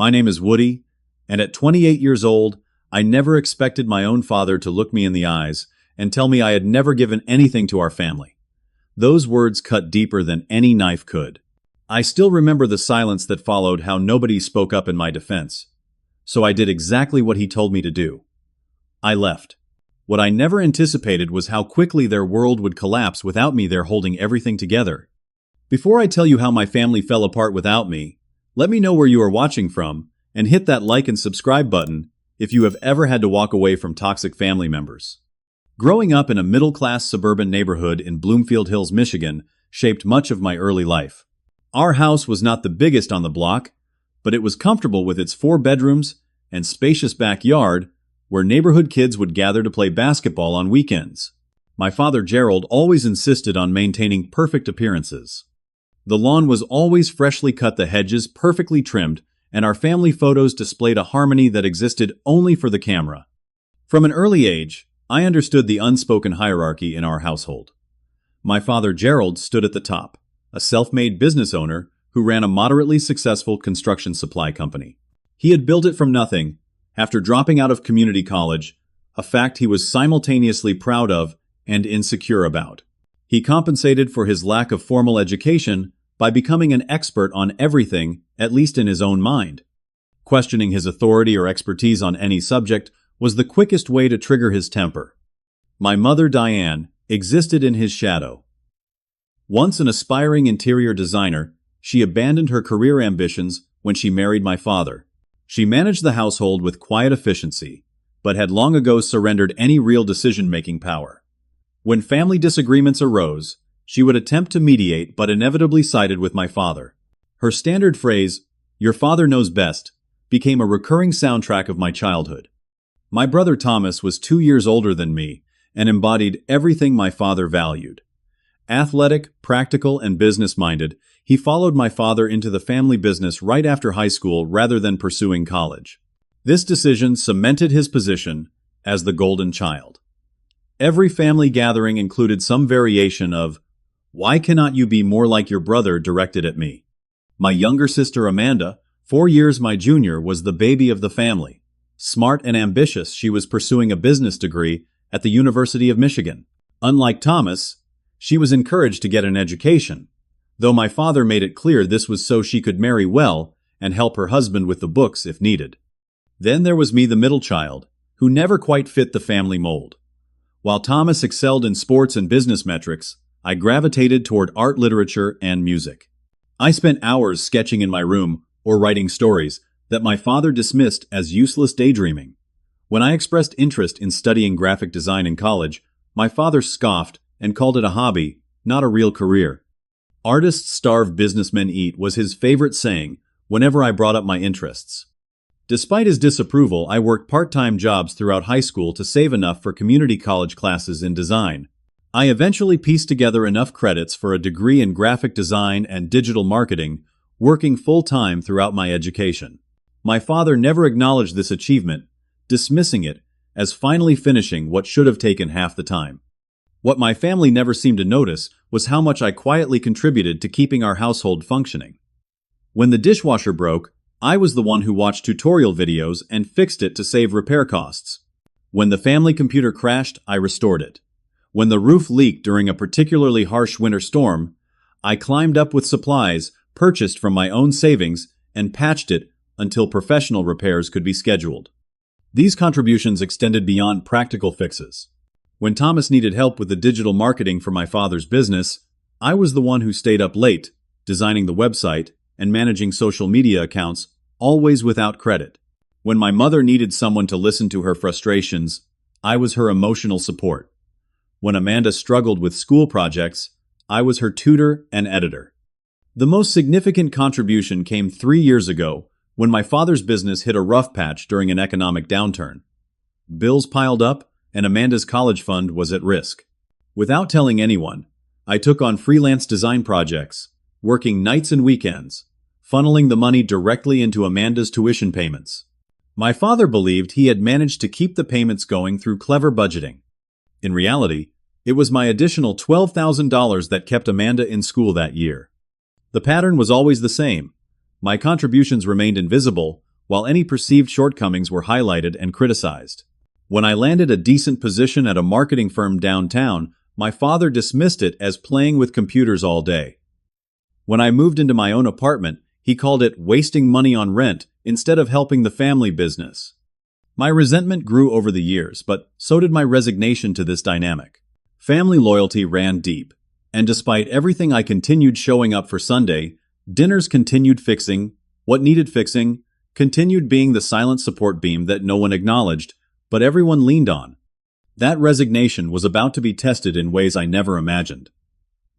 My name is Woody, and at 28 years old, I never expected my own father to look me in the eyes and tell me I had never given anything to our family. Those words cut deeper than any knife could. I still remember the silence that followed, how nobody spoke up in my defense. So I did exactly what he told me to do. I left. What I never anticipated was how quickly their world would collapse without me there holding everything together. Before I tell you how my family fell apart without me, let me know where you are watching from, and hit that like and subscribe button if you have ever had to walk away from toxic family members. Growing up in a middle-class suburban neighborhood in Bloomfield Hills, Michigan, shaped much of my early life. Our house was not the biggest on the block, but it was comfortable with its 4 bedrooms and spacious backyard where neighborhood kids would gather to play basketball on weekends. My father, Gerald, always insisted on maintaining perfect appearances. The lawn was always freshly cut, the hedges perfectly trimmed, and our family photos displayed a harmony that existed only for the camera. From an early age, I understood the unspoken hierarchy in our household. My father, Gerald, stood at the top, a self-made business owner who ran a moderately successful construction supply company. He had built it from nothing, after dropping out of community college, a fact he was simultaneously proud of and insecure about. He compensated for his lack of formal education by becoming an expert on everything, at least in his own mind. Questioning his authority or expertise on any subject was the quickest way to trigger his temper. My mother, Diane, existed in his shadow. Once an aspiring interior designer, she abandoned her career ambitions when she married my father. She managed the household with quiet efficiency, but had long ago surrendered any real decision-making power. When family disagreements arose, she would attempt to mediate but inevitably sided with my father. Her standard phrase, "Your father knows best," became a recurring soundtrack of my childhood. My brother Thomas was 2 years older than me and embodied everything my father valued. Athletic, practical, and business-minded, he followed my father into the family business right after high school rather than pursuing college. This decision cemented his position as the golden child. Every family gathering included some variation of, "Why cannot you be more like your brother?" directed at me. My younger sister Amanda, 4 years my junior, was the baby of the family. Smart and ambitious, she was pursuing a business degree at the University of Michigan. Unlike Thomas, she was encouraged to get an education, though my father made it clear this was so she could marry well and help her husband with the books if needed. Then there was me, the middle child, who never quite fit the family mold. While Thomas excelled in sports and business metrics, I gravitated toward art, literature, and music. I spent hours sketching in my room or writing stories that my father dismissed as useless daydreaming. When I expressed interest in studying graphic design in college, my father scoffed and called it a hobby, not a real career. "Artists starve, businessmen eat" was his favorite saying whenever I brought up my interests. Despite his disapproval, I worked part-time jobs throughout high school to save enough for community college classes in design. I eventually pieced together enough credits for a degree in graphic design and digital marketing, working full-time throughout my education. My father never acknowledged this achievement, dismissing it as finally finishing what should have taken half the time. What my family never seemed to notice was how much I quietly contributed to keeping our household functioning. When the dishwasher broke, I was the one who watched tutorial videos and fixed it to save repair costs. When the family computer crashed, I restored it. When the roof leaked during a particularly harsh winter storm, I climbed up with supplies purchased from my own savings and patched it until professional repairs could be scheduled. These contributions extended beyond practical fixes. When Thomas needed help with the digital marketing for my father's business, I was the one who stayed up late, designing the website and managing social media accounts, always without credit. When my mother needed someone to listen to her frustrations, I was her emotional support. When Amanda struggled with school projects, I was her tutor and editor. The most significant contribution came 3 years ago when my father's business hit a rough patch during an economic downturn. Bills piled up, and Amanda's college fund was at risk. Without telling anyone, I took on freelance design projects, working nights and weekends, funneling the money directly into Amanda's tuition payments. My father believed he had managed to keep the payments going through clever budgeting. In reality, it was my additional $12,000 that kept Amanda in school that year. The pattern was always the same. My contributions remained invisible, while any perceived shortcomings were highlighted and criticized. When I landed a decent position at a marketing firm downtown, my father dismissed it as playing with computers all day. When I moved into my own apartment, he called it wasting money on rent instead of helping the family business. My resentment grew over the years, but so did my resignation to this dynamic. Family loyalty ran deep, and despite everything, I continued showing up for Sunday. Dinners continued fixing what needed fixing, continued being the silent support beam that no one acknowledged, but everyone leaned on. That resignation was about to be tested in ways I never imagined.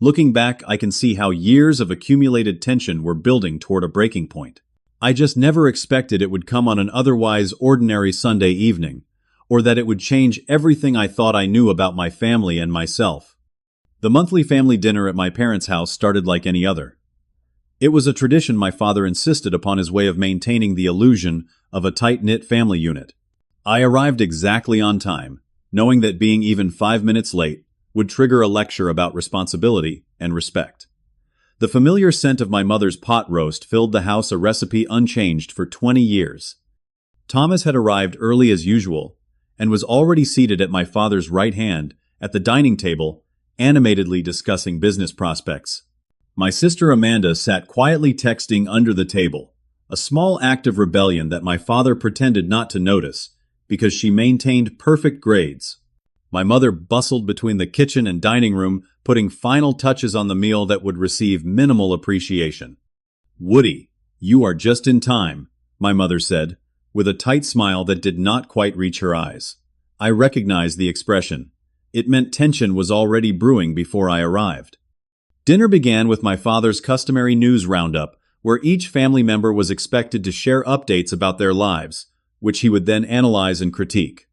Looking back, I can see how years of accumulated tension were building toward a breaking point. I just never expected it would come on an otherwise ordinary Sunday evening, or that it would change everything I thought I knew about my family and myself. The monthly family dinner at my parents' house started like any other. It was a tradition my father insisted upon, his way of maintaining the illusion of a tight-knit family unit. I arrived exactly on time, knowing that being even 5 minutes late would trigger a lecture about responsibility and respect. The familiar scent of my mother's pot roast filled the house, a recipe unchanged for 20 years. Thomas had arrived early as usual and was already seated at my father's right hand at the dining table, animatedly discussing business prospects. My sister Amanda sat quietly texting under the table, a small act of rebellion that my father pretended not to notice because she maintained perfect grades. My mother bustled between the kitchen and dining room, putting final touches on the meal that would receive minimal appreciation. "Woody, you are just in time," my mother said, with a tight smile that did not quite reach her eyes. I recognized the expression. It meant tension was already brewing before I arrived. Dinner began with my father's customary news roundup, where each family member was expected to share updates about their lives, which he would then analyze and critique.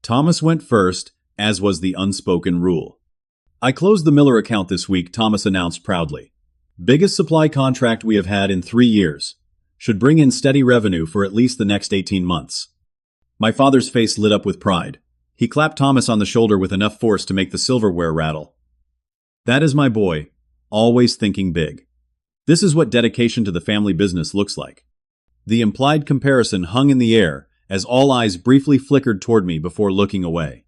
Thomas went first, as was the unspoken rule. "I closed the Miller account this week," Thomas announced proudly. "Biggest supply contract we have had in 3 years. Should bring in steady revenue for at least the next 18 months. My father's face lit up with pride. He clapped Thomas on the shoulder with enough force to make the silverware rattle. "That is my boy, always thinking big. This is what dedication to the family business looks like." The implied comparison hung in the air as all eyes briefly flickered toward me before looking away.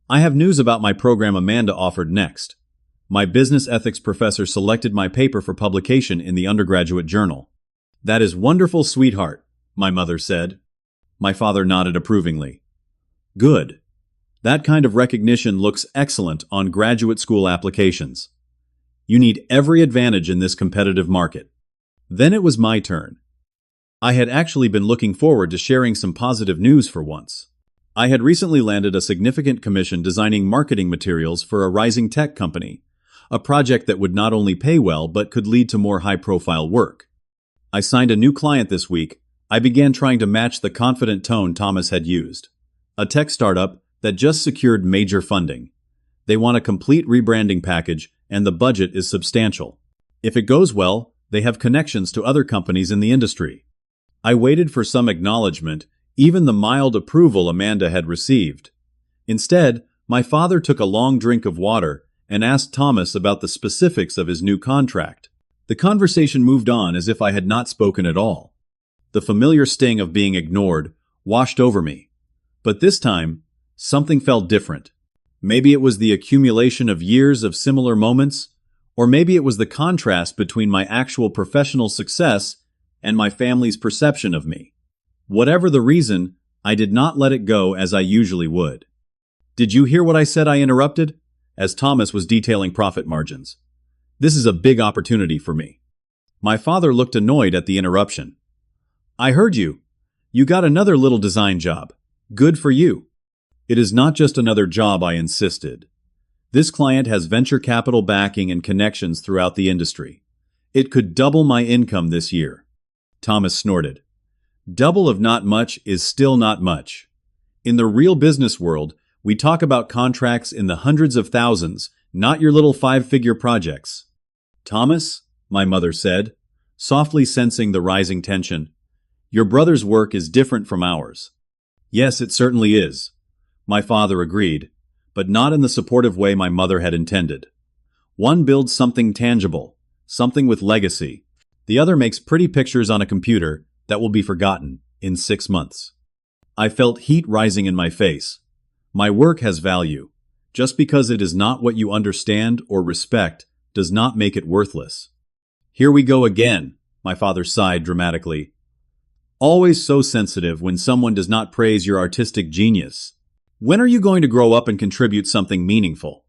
"I have news about my program," Amanda offered next. "My business ethics professor selected my paper for publication in the undergraduate journal." "That is wonderful, sweetheart," my mother said. My father nodded approvingly. "Good. That kind of recognition looks excellent on graduate school applications. You need every advantage in this competitive market." Then it was my turn. I had actually been looking forward to sharing some positive news for once. I had recently landed a significant commission designing marketing materials for a rising tech company, a project that would not only pay well but could lead to more high-profile work. I signed a new client this week. I began trying to match the confident tone Thomas had used. A tech startup that just secured major funding. They want a complete rebranding package, and the budget is substantial. If it goes well, they have connections to other companies in the industry. I waited for some acknowledgement, even the mild approval Amanda had received. Instead, my father took a long drink of water and asked Thomas about the specifics of his new contract. The conversation moved on as if I had not spoken at all. The familiar sting of being ignored washed over me. But this time, something felt different. Maybe it was the accumulation of years of similar moments, or maybe it was the contrast between my actual professional success and my family's perception of me. Whatever the reason, I did not let it go as I usually would. "Did you hear what I said?" I interrupted, as Thomas was detailing profit margins. "This is a big opportunity for me." My father looked annoyed at the interruption. "I heard you. You got another little design job. Good for you." "It is not just another job," I insisted. "This client has venture capital backing and connections throughout the industry. It could double my income this year." Thomas snorted. "Double of not much is still not much. In the real business world, we talk about contracts in the hundreds of thousands, not your little 5-figure projects." "Thomas," my mother said, softly sensing the rising tension, "your brother's work is different from ours." "Yes, it certainly is," my father agreed, but not in the supportive way my mother had intended. "One builds something tangible, something with legacy. The other makes pretty pictures on a computer that will be forgotten." in 6 months. I felt heat rising in my face. My work has value. Just because it is not what you understand or respect does not make it worthless. Here we go again, my father sighed dramatically. Always so sensitive when someone does not praise your artistic genius. When are you going to grow up and contribute something meaningful?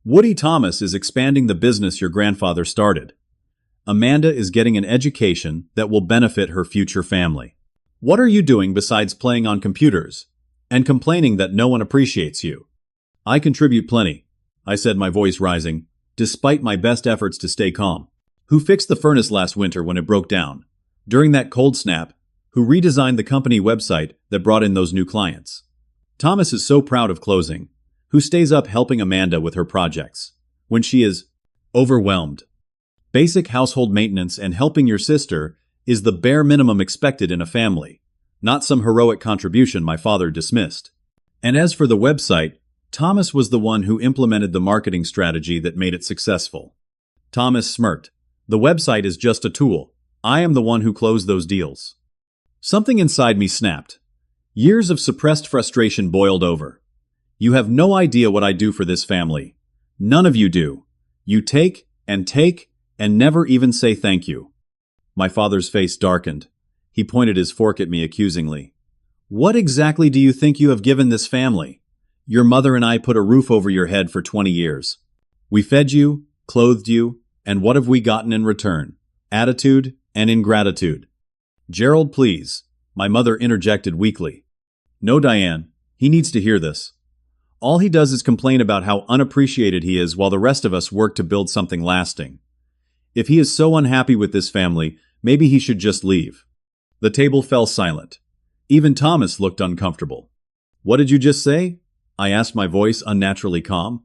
Woody Thomas is expanding the business your grandfather started. Amanda is getting an education that will benefit her future family. What are you doing besides playing on computers and complaining that no one appreciates you? I contribute plenty, I said, my voice rising, despite my best efforts to stay calm. Who fixed the furnace last winter when it broke down? During that cold snap, who redesigned the company website that brought in those new clients? Thomas is so proud of closing. Who stays up helping Amanda with her projects when she is overwhelmed? Basic household maintenance and helping your sister is the bare minimum expected in a family, not some heroic contribution my father dismissed. And as for the website, Thomas was the one who implemented the marketing strategy that made it successful. Thomas smirked. The website is just a tool. I am the one who closed those deals. Something inside me snapped. Years of suppressed frustration boiled over. You have no idea what I do for this family. None of you do. You take and never even say thank you. My father's face darkened. He pointed his fork at me accusingly. What exactly do you think you have given this family? Your mother and I put a roof over your head for 20 years. We fed you, clothed you, and what have we gotten in return? Attitude and ingratitude. Gerald, please, my mother interjected weakly. No, Diane, he needs to hear this. All he does is complain about how unappreciated he is while the rest of us work to build something lasting. If he is so unhappy with this family, maybe he should just leave. The table fell silent. Even Thomas looked uncomfortable. What did you just say? I asked, my voice unnaturally calm.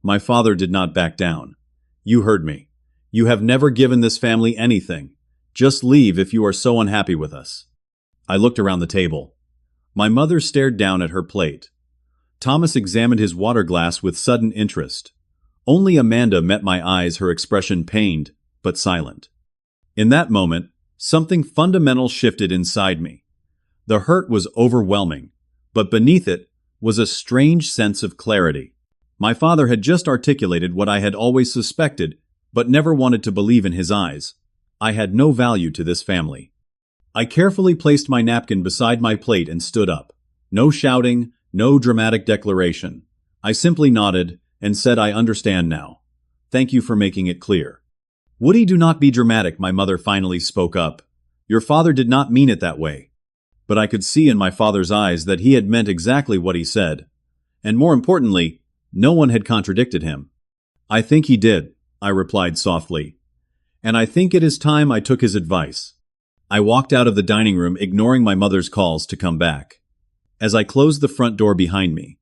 My father did not back down. You heard me. You have never given this family anything. Just leave if you are so unhappy with us. I looked around the table. My mother stared down at her plate. Thomas examined his water glass with sudden interest. Only Amanda met my eyes, her expression pained, but silent. In that moment, something fundamental shifted inside me. The hurt was overwhelming, but beneath it was a strange sense of clarity. My father had just articulated what I had always suspected, but never wanted to believe in his eyes. I had no value to this family. I carefully placed my napkin beside my plate and stood up. No shouting, no dramatic declaration. I simply nodded and said, I understand now. Thank you for making it clear. Woody, do not be dramatic, my mother finally spoke up. Your father did not mean it that way. But I could see in my father's eyes that he had meant exactly what he said. And more importantly, no one had contradicted him. I think he did, I replied softly. And I think it is time I took his advice. I walked out of the dining room, ignoring my mother's calls to come back. As I closed the front door behind me,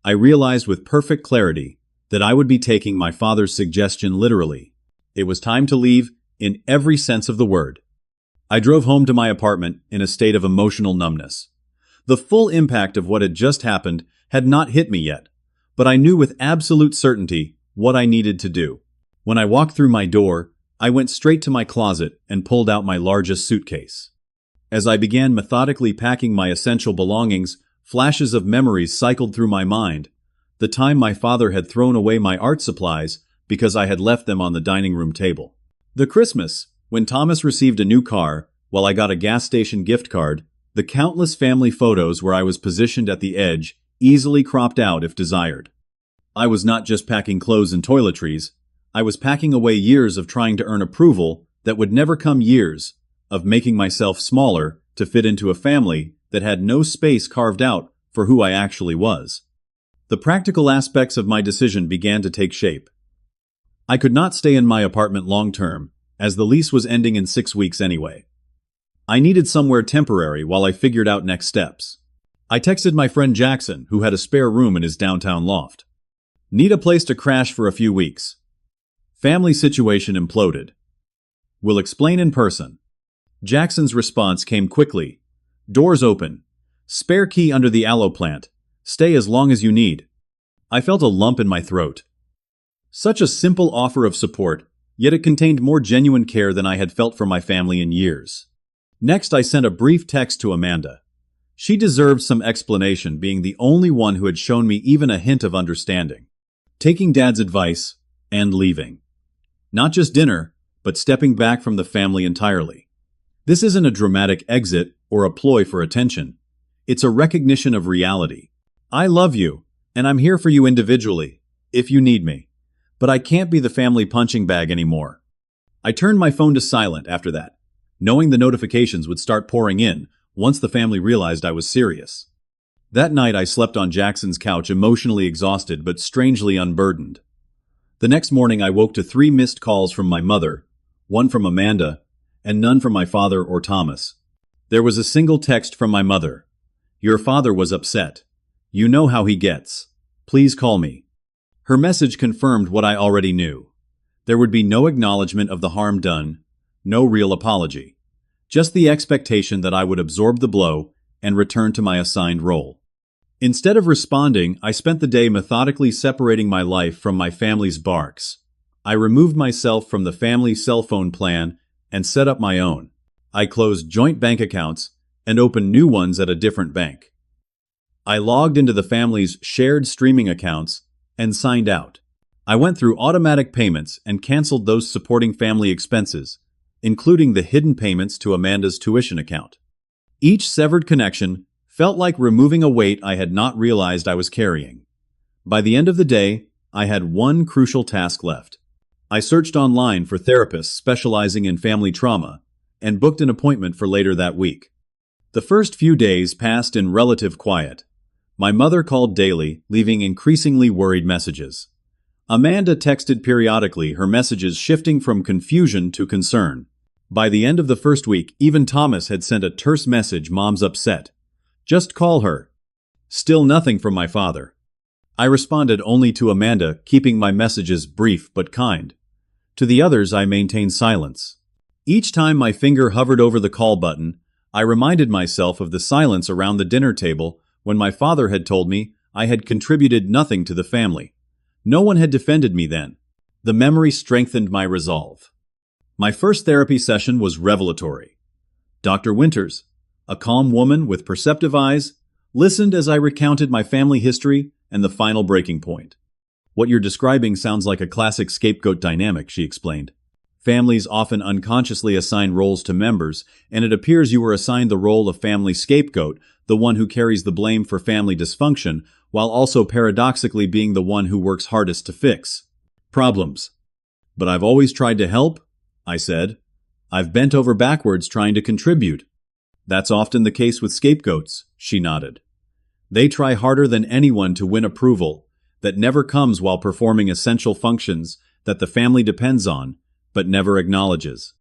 I realized with perfect clarity that I would be taking my father's suggestion literally. It was time to leave in every sense of the word. I drove home to my apartment in a state of emotional numbness. The full impact of what had just happened had not hit me yet, but I knew with absolute certainty what I needed to do. When I walked through my door, I went straight to my closet and pulled out my largest suitcase. As I began methodically packing my essential belongings, flashes of memories cycled through my mind. The time my father had thrown away my art supplies because I had left them on the dining room table. The Christmas, when Thomas received a new car, while I got a gas station gift card. The countless family photos where I was positioned at the edge, easily cropped out if desired. I was not just packing clothes and toiletries. I was packing away years of trying to earn approval that would never come, years of making myself smaller to fit into a family that had no space carved out for who I actually was. The practical aspects of my decision began to take shape. I could not stay in my apartment long term, as the lease was ending in 6 weeks anyway. I needed somewhere temporary while I figured out next steps. I texted my friend Jackson, who had a spare room in his downtown loft. Need a place to crash for a few weeks. Family situation imploded. Will explain in person. Jackson's response came quickly. Doors open. Spare key under the aloe plant. Stay as long as you need. I felt a lump in my throat. Such a simple offer of support, yet it contained more genuine care than I had felt for my family in years. Next, I sent a brief text to Amanda. She deserved some explanation, being the only one who had shown me even a hint of understanding. Taking Dad's advice and leaving. Not just dinner, but stepping back from the family entirely. This isn't a dramatic exit or a ploy for attention. It's a recognition of reality. I love you, and I'm here for you individually, if you need me. But I can't be the family punching bag anymore. I turned my phone to silent after that, knowing the notifications would start pouring in once the family realized I was serious. That night I slept on Jackson's couch, emotionally exhausted but strangely unburdened. The next morning I woke to 3 missed calls from my mother, 1 from Amanda, and none from my father or Thomas. There was a single text from my mother. "Your father was upset. You know how he gets. Please call me." Her message confirmed what I already knew. There would be no acknowledgement of the harm done, no real apology. Just the expectation that I would absorb the blow and return to my assigned role. Instead of responding, I spent the day methodically separating my life from my family's barks. I removed myself from the family cell phone plan and set up my own. I closed joint bank accounts and opened new ones at a different bank. I logged into the family's shared streaming accounts and signed out. I went through automatic payments and canceled those supporting family expenses, including the hidden payments to Amanda's tuition account. Each severed connection felt like removing a weight I had not realized I was carrying. By the end of the day, I had one crucial task left. I searched online for therapists specializing in family trauma and booked an appointment for later that week. The first few days passed in relative quiet. My mother called daily, leaving increasingly worried messages. Amanda texted periodically, her messages shifting from confusion to concern. By the end of the first week, even Thomas had sent a terse message, "Mom's upset. Just call her." Still nothing from my father. I responded only to Amanda, keeping my messages brief but kind. To the others, I maintained silence. Each time my finger hovered over the call button, I reminded myself of the silence around the dinner table when my father had told me I had contributed nothing to the family. No one had defended me then. The memory strengthened my resolve. My first therapy session was revelatory. Dr. Winters, a calm woman with perceptive eyes, listened as I recounted my family history and the final breaking point. "What you're describing sounds like a classic scapegoat dynamic," she explained. "Families often unconsciously assign roles to members, and it appears you were assigned the role of family scapegoat, the one who carries the blame for family dysfunction, while also paradoxically being the one who works hardest to fix problems." "But I've always tried to help," I said. "I've bent over backwards trying to contribute." "That's often the case with scapegoats," she nodded. "They try harder than anyone to win approval that never comes while performing essential functions that the family depends on, but never acknowledges."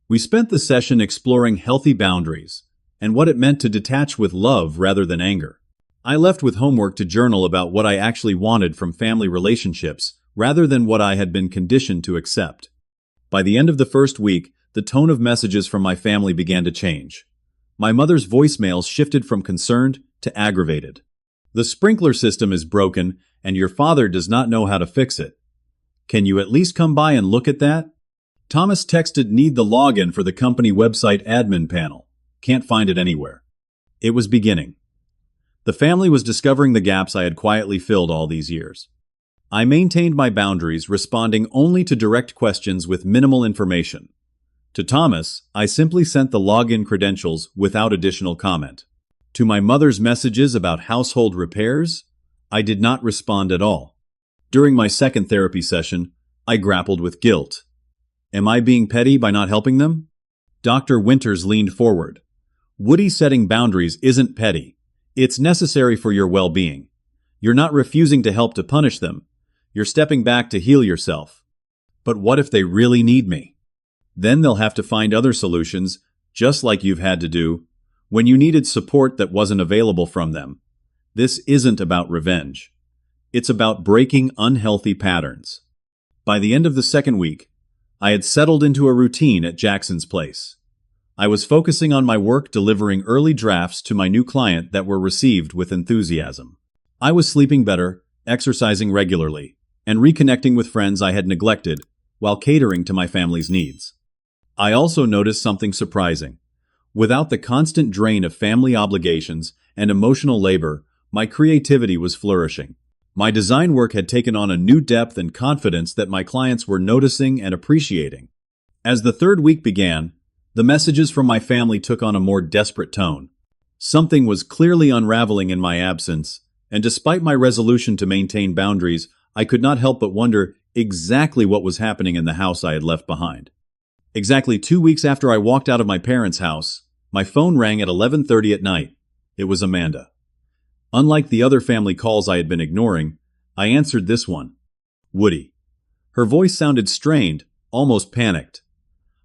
We spent the session exploring healthy boundaries and what it meant to detach with love rather than anger. I left with homework to journal about what I actually wanted from family relationships rather than what I had been conditioned to accept. By the end of the first week, the tone of messages from my family began to change. My mother's voicemails shifted from concerned to aggravated. "The sprinkler system is broken, and your father does not know how to fix it. Can you at least come by and look at that?" Thomas texted, "Need the login for the company website admin panel. Can't find it anywhere." It was beginning. The family was discovering the gaps I had quietly filled all these years. I maintained my boundaries, responding only to direct questions with minimal information. To Thomas, I simply sent the login credentials without additional comment. To my mother's messages about household repairs, I did not respond at all. During my second therapy session, I grappled with guilt. Am I being petty by not helping them? Dr. Winters leaned forward. "Woody, setting boundaries isn't petty. It's necessary for your well-being. You're not refusing to help to punish them. You're stepping back to heal yourself." "But what if they really need me?" "Then they'll have to find other solutions, just like you've had to do, when you needed support that wasn't available from them. This isn't about revenge. It's about breaking unhealthy patterns." By the end of the second week, I had settled into a routine at Jackson's place. I was focusing on my work, delivering early drafts to my new client that were received with enthusiasm. I was sleeping better, exercising regularly, and reconnecting with friends I had neglected while catering to my family's needs. I also noticed something surprising. Without the constant drain of family obligations and emotional labor, my creativity was flourishing. My design work had taken on a new depth and confidence that my clients were noticing and appreciating. As the third week began, the messages from my family took on a more desperate tone. Something was clearly unraveling in my absence, and despite my resolution to maintain boundaries, I could not help but wonder exactly what was happening in the house I had left behind. Exactly 2 weeks after I walked out of my parents' house, my phone rang at 11:30 at night. It was Amanda. Unlike the other family calls I had been ignoring, I answered this one. Woody. Her voice sounded strained, almost panicked.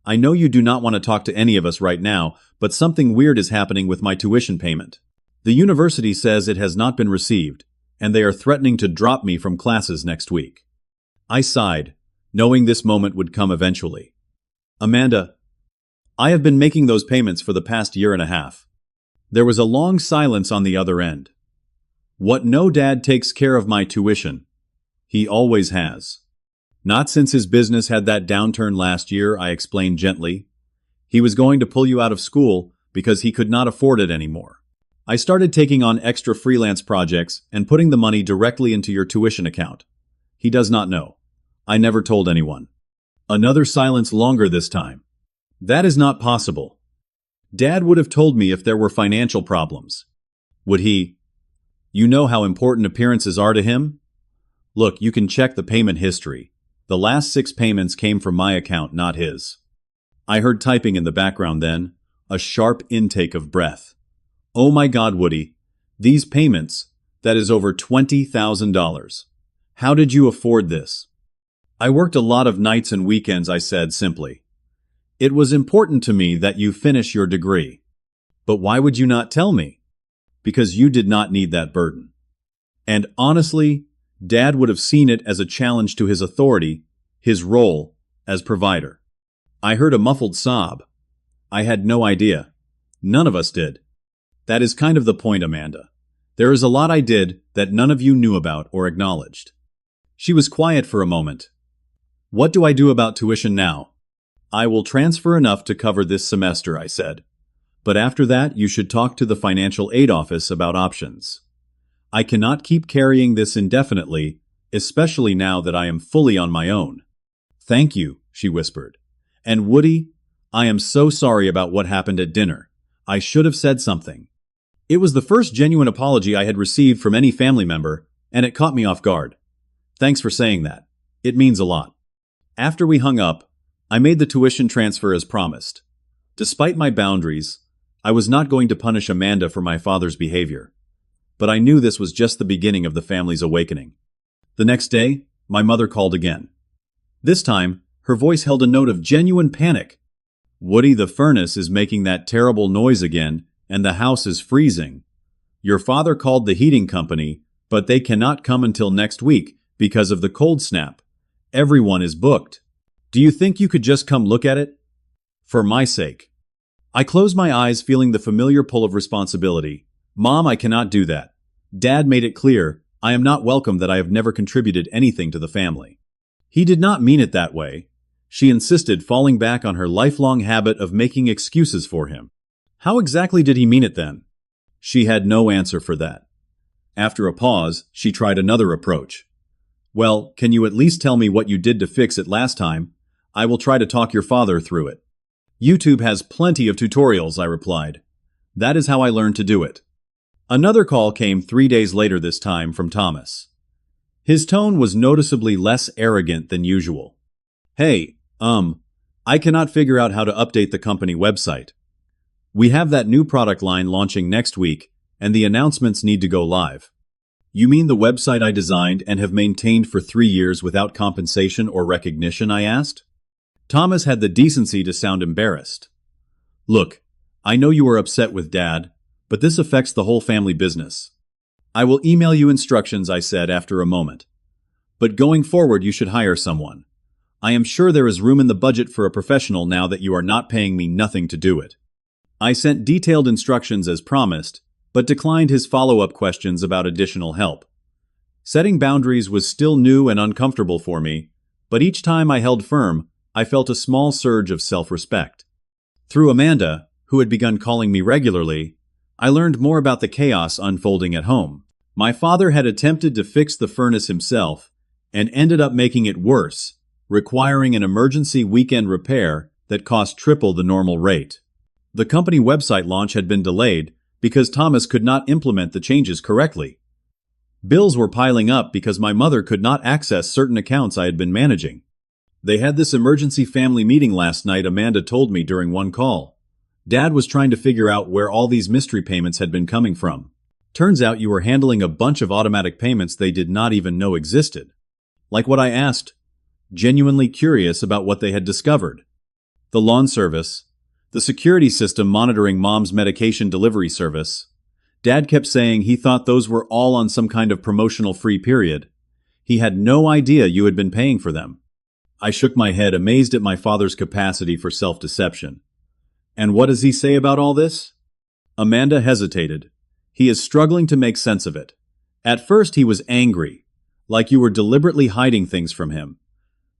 I know you do not want to talk to any of us right now, but something weird is happening with my tuition payment. The university says it has not been received, and they are threatening to drop me from classes next week. I sighed, knowing this moment would come eventually. Amanda, I have been making those payments for the past year and a half. There was a long silence on the other end. What no dad takes care of my tuition. He always has. Not since his business had that downturn last year, I explained gently. He was going to pull you out of school because he could not afford it anymore. I started taking on extra freelance projects and putting the money directly into your tuition account. He does not know. I never told anyone. Another silence longer this time. That is not possible. Dad would have told me if there were financial problems. Would he? You know how important appearances are to him? Look, you can check the payment history. The last 6 payments came from my account, not his. I heard typing in the background then, a sharp intake of breath. Oh my God, Woody. These payments, that is over $20,000. How did you afford this? I worked a lot of nights and weekends, I said simply. It was important to me that you finish your degree. But why would you not tell me? Because you did not need that burden. And honestly, Dad would have seen it as a challenge to his authority, his role as provider. I heard a muffled sob. I had no idea. None of us did. That is kind of the point, Amanda. There is a lot I did that none of you knew about or acknowledged. She was quiet for a moment. What do I do about tuition now? I will transfer enough to cover this semester, I said. But after that, you should talk to the financial aid office about options. I cannot keep carrying this indefinitely, especially now that I am fully on my own. Thank you, she whispered. And Woody, I am so sorry about what happened at dinner. I should have said something. It was the first genuine apology I had received from any family member, and it caught me off guard. Thanks for saying that. It means a lot. After we hung up, I made the tuition transfer as promised. Despite my boundaries, I was not going to punish Amanda for my father's behavior. But I knew this was just the beginning of the family's awakening. The next day, my mother called again. This time, her voice held a note of genuine panic. Woody, the furnace is making that terrible noise again, and the house is freezing. Your father called the heating company, but they cannot come until next week because of the cold snap. Everyone is booked. Do you think you could just come look at it? For my sake. I closed my eyes, feeling the familiar pull of responsibility. Mom, I cannot do that. Dad made it clear, I am not welcome, that I have never contributed anything to the family. He did not mean it that way. She insisted, falling back on her lifelong habit of making excuses for him. How exactly did he mean it then? She had no answer for that. After a pause, she tried another approach. Well, can you at least tell me what you did to fix it last time? I will try to talk your father through it. YouTube has plenty of tutorials, I replied. That is how I learned to do it. Another call came 3 days later, this time from Thomas. His tone was noticeably less arrogant than usual. Hey, I cannot figure out how to update the company website. We have that new product line launching next week, and the announcements need to go live. You mean the website I designed and have maintained for 3 years without compensation or recognition, I asked? Thomas had the decency to sound embarrassed. Look, I know you are upset with Dad, but this affects the whole family business. I will email you instructions, I said after a moment. But going forward, you should hire someone. I am sure there is room in the budget for a professional now that you are not paying me nothing to do it. I sent detailed instructions as promised, but declined his follow-up questions about additional help. Setting boundaries was still new and uncomfortable for me, but each time I held firm, I felt a small surge of self-respect. Through Amanda, who had begun calling me regularly, I learned more about the chaos unfolding at home. My father had attempted to fix the furnace himself and ended up making it worse, requiring an emergency weekend repair that cost triple the normal rate. The company website launch had been delayed because Thomas could not implement the changes correctly. Bills were piling up because my mother could not access certain accounts I had been managing. They had this emergency family meeting last night, Amanda told me during one call. Dad was trying to figure out where all these mystery payments had been coming from. Turns out you were handling a bunch of automatic payments they did not even know existed. Like what I asked, genuinely curious about what they had discovered. The lawn service, the security system monitoring Mom's medication delivery service. Dad kept saying he thought those were all on some kind of promotional free period. He had no idea you had been paying for them. I shook my head, amazed at my father's capacity for self-deception. And what does he say about all this? Amanda hesitated. He is struggling to make sense of it. At first he was angry, like you were deliberately hiding things from him.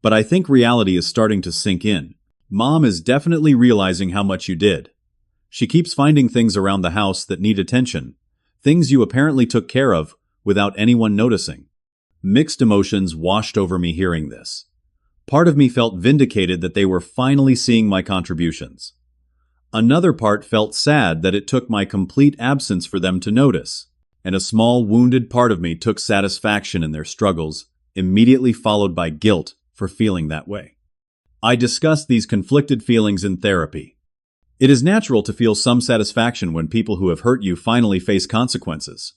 But I think reality is starting to sink in. Mom is definitely realizing how much you did. She keeps finding things around the house that need attention, things you apparently took care of without anyone noticing. Mixed emotions washed over me hearing this. Part of me felt vindicated that they were finally seeing my contributions. Another part felt sad that it took my complete absence for them to notice, and a small wounded part of me took satisfaction in their struggles, immediately followed by guilt for feeling that way. I discussed these conflicted feelings in therapy. It is natural to feel some satisfaction when people who have hurt you finally face consequences.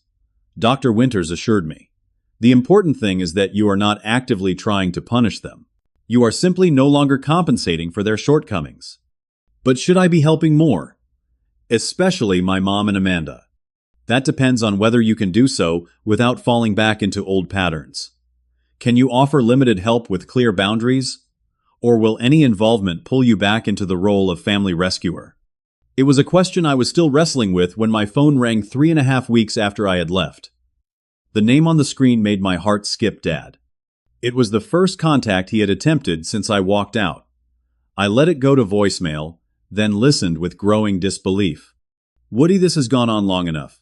Dr. Winters assured me. The important thing is that you are not actively trying to punish them. You are simply no longer compensating for their shortcomings. But should I be helping more? Especially my mom and Amanda. That depends on whether you can do so without falling back into old patterns. Can you offer limited help with clear boundaries? Or will any involvement pull you back into the role of family rescuer? It was a question I was still wrestling with when my phone rang 3.5 weeks after I had left. The name on the screen made my heart skip Dad. It was the first contact he had attempted since I walked out. I let it go to voicemail, then listened with growing disbelief. Woody, this has gone on long enough.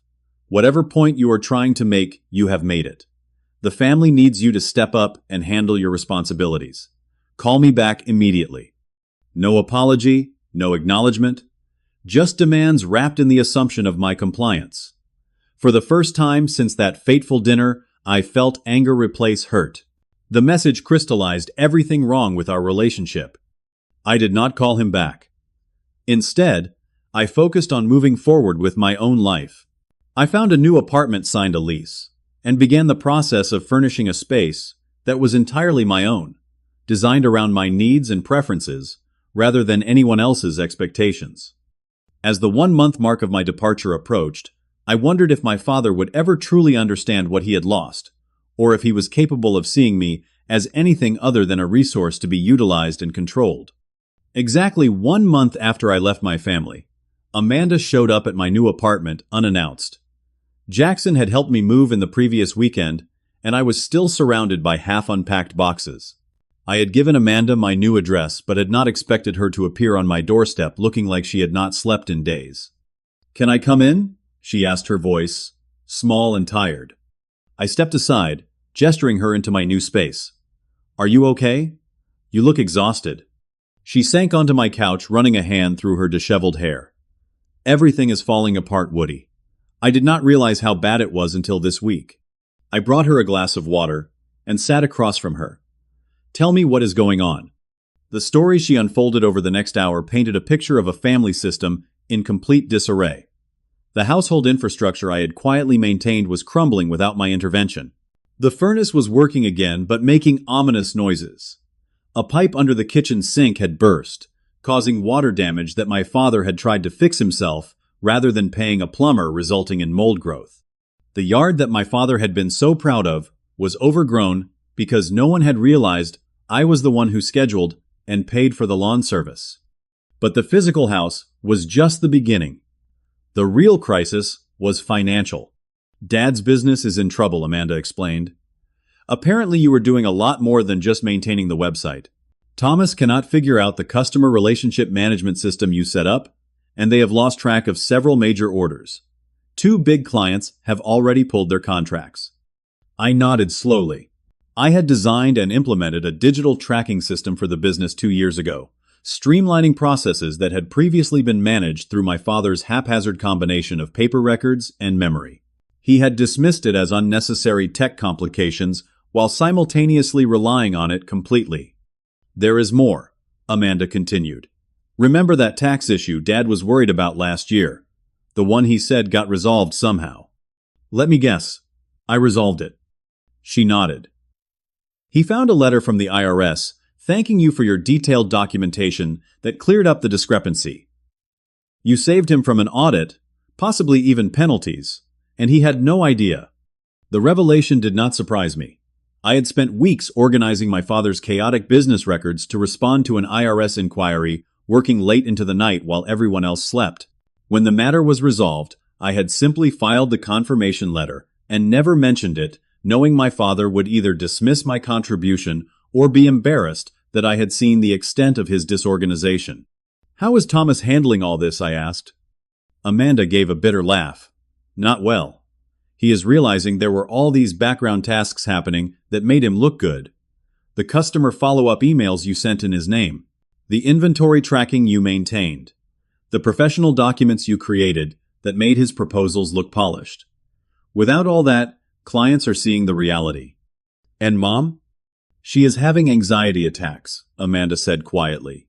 Whatever point you are trying to make, you have made it. The family needs you to step up and handle your responsibilities. Call me back immediately. No apology, no acknowledgement, just demands wrapped in the assumption of my compliance. For the first time since that fateful dinner, I felt anger replace hurt. The message crystallized everything wrong with our relationship. I did not call him back. Instead, I focused on moving forward with my own life. I found a new apartment, signed a lease, and began the process of furnishing a space that was entirely my own, designed around my needs and preferences rather than anyone else's expectations. As the 1-month mark of my departure approached, I wondered if my father would ever truly understand what he had lost, or if he was capable of seeing me as anything other than a resource to be utilized and controlled. Exactly 1 month after I left my family, Amanda showed up at my new apartment unannounced. Jackson had helped me move in the previous weekend, and I was still surrounded by half-unpacked boxes. I had given Amanda my new address, but had not expected her to appear on my doorstep looking like she had not slept in days. "Can I come in?" she asked, her voice small and tired. I stepped aside, gesturing her into my new space. "Are you okay? You look exhausted." She sank onto my couch, running a hand through her disheveled hair. "Everything is falling apart, Woody. I did not realize how bad it was until this week." I brought her a glass of water and sat across from her. "Tell me what is going on." The story she unfolded over the next hour painted a picture of a family system in complete disarray. The household infrastructure I had quietly maintained was crumbling without my intervention. The furnace was working again, but making ominous noises. A pipe under the kitchen sink had burst, causing water damage that my father had tried to fix himself rather than paying a plumber, resulting in mold growth. The yard that my father had been so proud of was overgrown because no one had realized I was the one who scheduled and paid for the lawn service. But the physical house was just the beginning. The real crisis was financial. "Dad's business is in trouble," Amanda explained. "Apparently you were doing a lot more than just maintaining the website. Thomas cannot figure out the customer relationship management system you set up, and they have lost track of several major orders. 2 big clients have already pulled their contracts. I nodded slowly. I had designed and implemented a digital tracking system for the business 2 years ago, streamlining processes that had previously been managed through my father's haphazard combination of paper records and memory. He had dismissed it as unnecessary tech complications while simultaneously relying on it completely. There is more, Amanda continued. Remember that tax issue Dad was worried about last year? The one he said got resolved somehow. Let me guess. I resolved it. She nodded. He found a letter from the IRS thanking you for your detailed documentation that cleared up the discrepancy. You saved him from an audit, possibly even penalties, and he had no idea. The revelation did not surprise me. I had spent weeks organizing my father's chaotic business records to respond to an IRS inquiry, working late into the night while everyone else slept. When the matter was resolved, I had simply filed the confirmation letter and never mentioned it, knowing my father would either dismiss my contribution or be embarrassed that I had seen the extent of his disorganization. How is Thomas handling all this? I asked. Amanda gave a bitter laugh. Not well. He is realizing there were all these background tasks happening that made him look good. The customer follow-up emails you sent in his name. The inventory tracking you maintained. The professional documents you created that made his proposals look polished. Without all that, clients are seeing the reality. And Mom? She is having anxiety attacks, Amanda said quietly.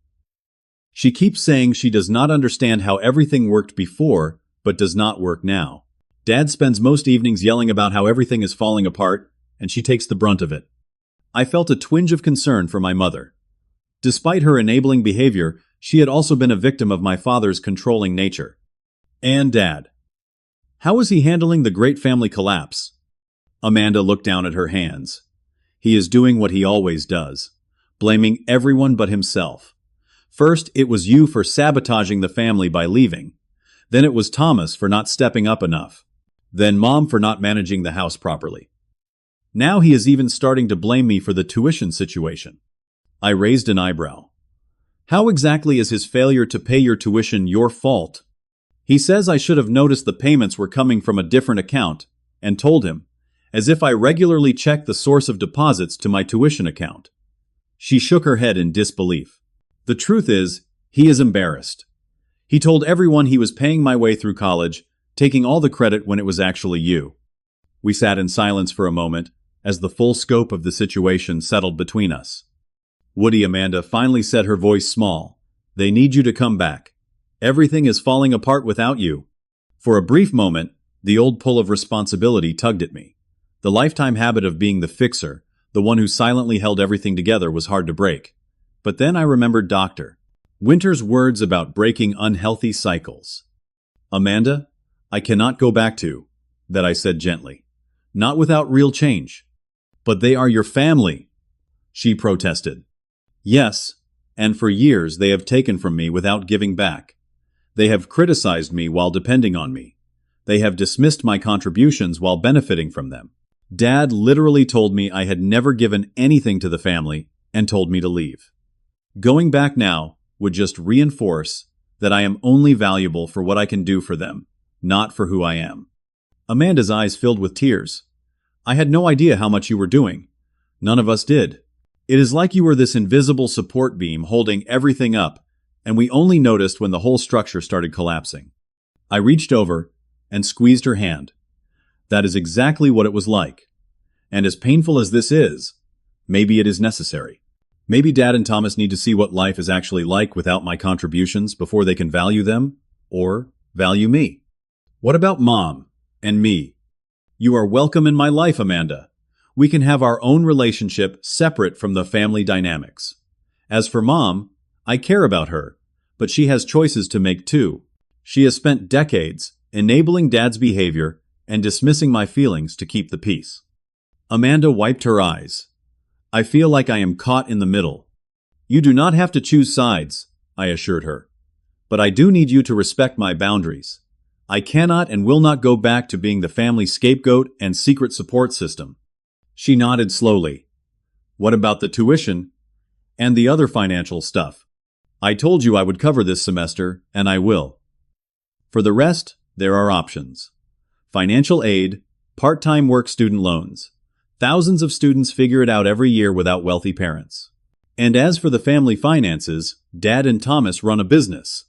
She keeps saying she does not understand how everything worked before, but does not work now. Dad spends most evenings yelling about how everything is falling apart, and she takes the brunt of it. I felt a twinge of concern for my mother. Despite her enabling behavior, she had also been a victim of my father's controlling nature. And Dad. How is he handling the great family collapse? Amanda looked down at her hands. He is doing what he always does, blaming everyone but himself. First, it was you for sabotaging the family by leaving. Then it was Thomas for not stepping up enough. Then Mom for not managing the house properly. Now he is even starting to blame me for the tuition situation. I raised an eyebrow. How exactly is his failure to pay your tuition your fault? He says I should have noticed the payments were coming from a different account, and told him, as if I regularly check the source of deposits to my tuition account. She shook her head in disbelief. The truth is, he is embarrassed. He told everyone he was paying my way through college, taking all the credit when it was actually you. We sat in silence for a moment, as the full scope of the situation settled between us. Woody, Amanda finally said, her voice small. They need you to come back. Everything is falling apart without you. For a brief moment, the old pull of responsibility tugged at me. The lifetime habit of being the fixer, the one who silently held everything together, was hard to break. But then I remembered Dr. Winter's words about breaking unhealthy cycles. Amanda, I cannot go back to that, I said gently. Not without real change. But they are your family, she protested. Yes, and for years they have taken from me without giving back. They have criticized me while depending on me. They have dismissed my contributions while benefiting from them. Dad literally told me I had never given anything to the family and told me to leave. Going back now would just reinforce that I am only valuable for what I can do for them, not for who I am. Amanda's eyes filled with tears. I had no idea how much you were doing. None of us did. It is like you were this invisible support beam holding everything up, and we only noticed when the whole structure started collapsing. I reached over and squeezed her hand. That is exactly what it was like. And as painful as this is, maybe it is necessary. Maybe Dad and Thomas need to see what life is actually like without my contributions before they can value them, or value me. What about Mom and me? You are welcome in my life, Amanda. We can have our own relationship separate from the family dynamics. As for Mom, I care about her, but she has choices to make too. She has spent decades enabling Dad's behavior and dismissing my feelings to keep the peace. Amanda wiped her eyes. I feel like I am caught in the middle. You do not have to choose sides, I assured her. But I do need you to respect my boundaries. I cannot and will not go back to being the family scapegoat and secret support system. She nodded slowly. What about the tuition and the other financial stuff? I told you I would cover this semester, and I will. For the rest, there are options. Financial aid, part-time work student loans. Thousands of students figure it out every year without wealthy parents. And as for the family finances, Dad and Thomas run a business.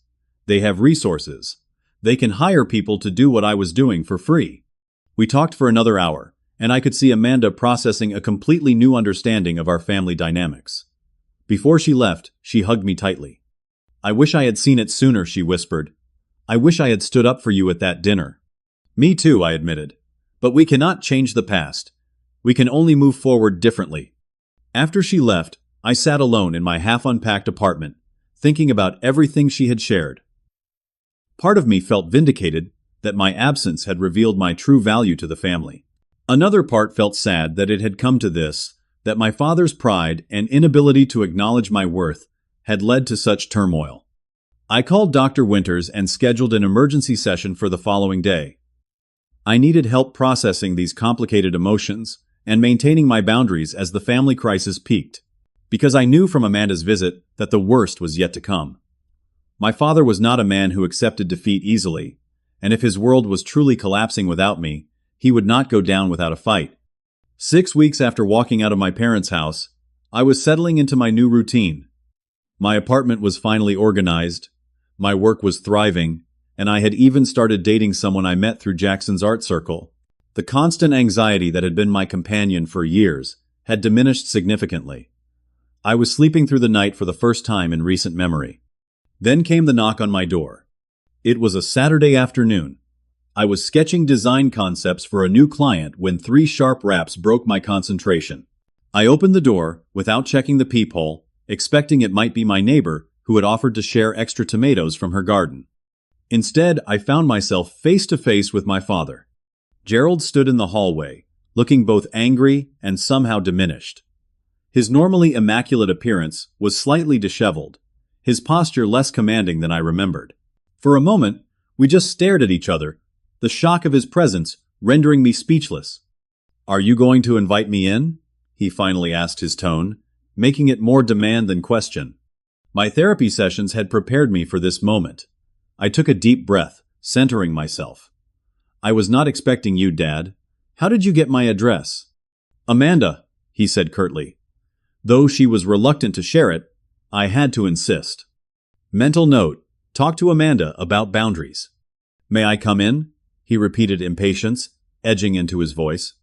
They have resources. They can hire people to do what I was doing for free. We talked for another hour, and I could see Amanda processing a completely new understanding of our family dynamics. Before she left, she hugged me tightly. "I wish I had seen it sooner," she whispered. "I wish I had stood up for you at that dinner." "Me too," I admitted. "But we cannot change the past. We can only move forward differently." After she left, I sat alone in my half-unpacked apartment, thinking about everything she had shared. Part of me felt vindicated that my absence had revealed my true value to the family. Another part felt sad that it had come to this, that my father's pride and inability to acknowledge my worth had led to such turmoil. I called Dr. Winters and scheduled an emergency session for the following day. I needed help processing these complicated emotions and maintaining my boundaries as the family crisis peaked, because I knew from Amanda's visit that the worst was yet to come. My father was not a man who accepted defeat easily, and if his world was truly collapsing without me, he would not go down without a fight. 6 weeks after walking out of my parents' house, I was settling into my new routine. My apartment was finally organized, my work was thriving, and I had even started dating someone I met through Jackson's art circle. The constant anxiety that had been my companion for years had diminished significantly. I was sleeping through the night for the first time in recent memory. Then came the knock on my door. It was a Saturday afternoon. I was sketching design concepts for a new client when 3 sharp raps broke my concentration. I opened the door, without checking the peephole, expecting it might be my neighbor who had offered to share extra tomatoes from her garden. Instead, I found myself face to face with my father. Gerald stood in the hallway, looking both angry and somehow diminished. His normally immaculate appearance was slightly disheveled, his posture less commanding than I remembered. For a moment, we just stared at each other, the shock of his presence rendering me speechless. "Are you going to invite me in?" he finally asked, his tone making it more demand than question. My therapy sessions had prepared me for this moment. I took a deep breath, centering myself. "I was not expecting you, Dad. How did you get my address?" "Amanda," he said curtly. Though she was reluctant to share it, I had to insist. Mental note: talk to Amanda about boundaries. "May I come in?" he repeated, impatience edging into his voice.